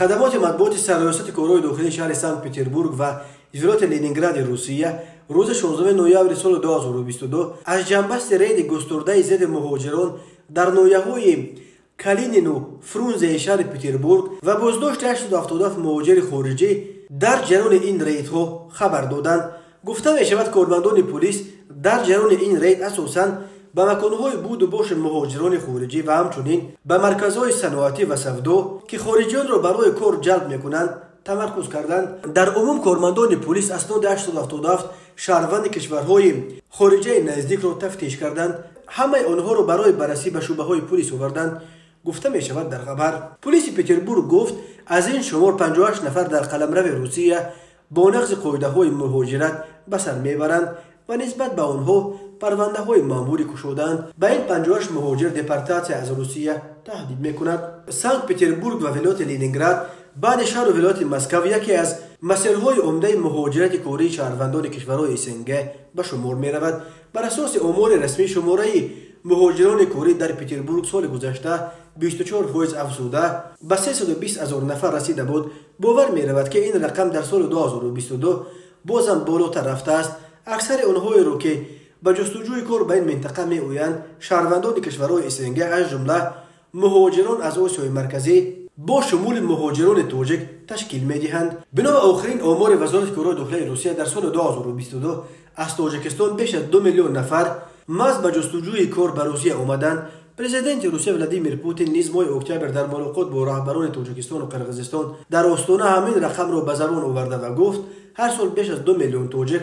خدمات مطبوعات سرریاست کارهای داخلی شهر سنت پتربورگ و ولایت لنینگراد روسیه روز 16 نوامبر سال 2022 از جنبست رید گسترده ضد مهاجران در ناحیه‌های کالینین و فرونزه شهر پتربورگ و بازداشت 877 مهاجر خارجی در جریان این ریدها خبر دادند. گفته می شود کارمندان پلیس در جریان این رید اساساً به مکانهای بود و باش مهاجران خارجی و همچنین به مرکزهای صنعتی و سودا که خارجیان را برای کار جلب میکنند تمرکز کردند. در عموم کارمندان پلیس اسناد 877 شهروند کشورهای خارجی نزدیک را تفتیش کردند. همه آنها را برای بررسی به شعبه های پلیس آوردند. گفته می شود در خبر پلیس پتربورگ گفت از این شمار 58 نفر در قلمرو روسیه با نقض قاعده های مهاجرت به سر میبرند و نسبت به آنها پرونده های ماموری کشودند. به این 58 مهاجر دپورتاسیون از روسیه تهدید میکند. سنت پتربورگ و ولایت لنینگراد بعد شهر و ولایت مسکو یکی از مسیرهای عمده مهاجرت کاری شهروندان کشورهای اسنگه به شمار می رود. بر اساس آمار رسمی شماره مهاجران کاری در پتربورگ سال گذشته 24% افزوده به 320,000 نفر رسیده بود. باور می رود که این رقم در سال 2022 بازم بالاتر رفته است. اکثر آنهایی را که به جستجوی کار به این منطقه می آیند شهروندان کشورهای اسنگه از جمله مهاجران از آسیای مرکزی با شمول مهاجران تاجیک تشکیل می دهند. بنا به آخرین آمار وزارت کارهای داخلی روسیه در سال 2022 از تاجیکستان بیش از 2 میلیون نفر محض به جستجوی کار به روسیه آمدند. پرزیدنت روسیه ولادیمیر پوتین نیز ماه اکتبر در ملاقات با رهبران تاجیکستان و قرقیزستان در آستانه همین رقم را به زبان آورده و گفت هر سال بیش از 2 میلیون تاجیک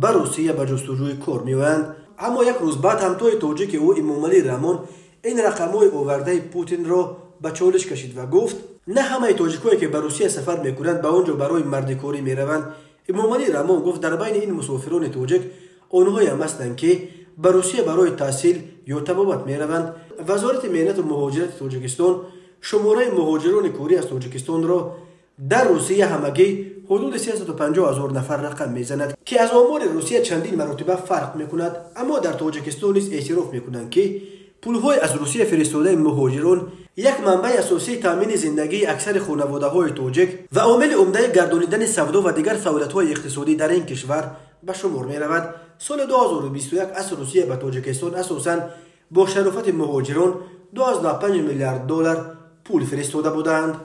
به روسیه به جستجوی کار میآیند. اما یک روز بعد همتای تاجیک او امامعلی رحمان این رقم‌های آورده پوتین را به چالش کشید و گفت نه همه تاجیکایی که به روسیه سفر میکنند به آنجا برای مردکاری میروند. امامعلی رحمان گفت در بین این مسافران تاجیک آنهایی هم هستند که به روسیه برای تحصیل یا طبابت میروند. وزارت مهنت و مهاجرت تاجیکستان شماره مهاجران کاری از تاجیکستان را در روسیه همگی حدود 350,000 نفر رقم میزند که از آمار روسیه چندین مرتبه فرق میکند. اما در تاجیکستان نیز اعتراف میکنند که پولهای از روسیه فرستاده مهاجران یک منبع اساسی تامین زندگی اکثر خانواده های تاجیک و عامل عمده گردانیدن سودا و دیگر فعالیت های اقتصادی در این کشور به شمار می رود. سال 2021 از روسیه به تاجیکستان اساساً با شرافت مهاجران 2.5 میلیارد دلار پول فرستاده بودند.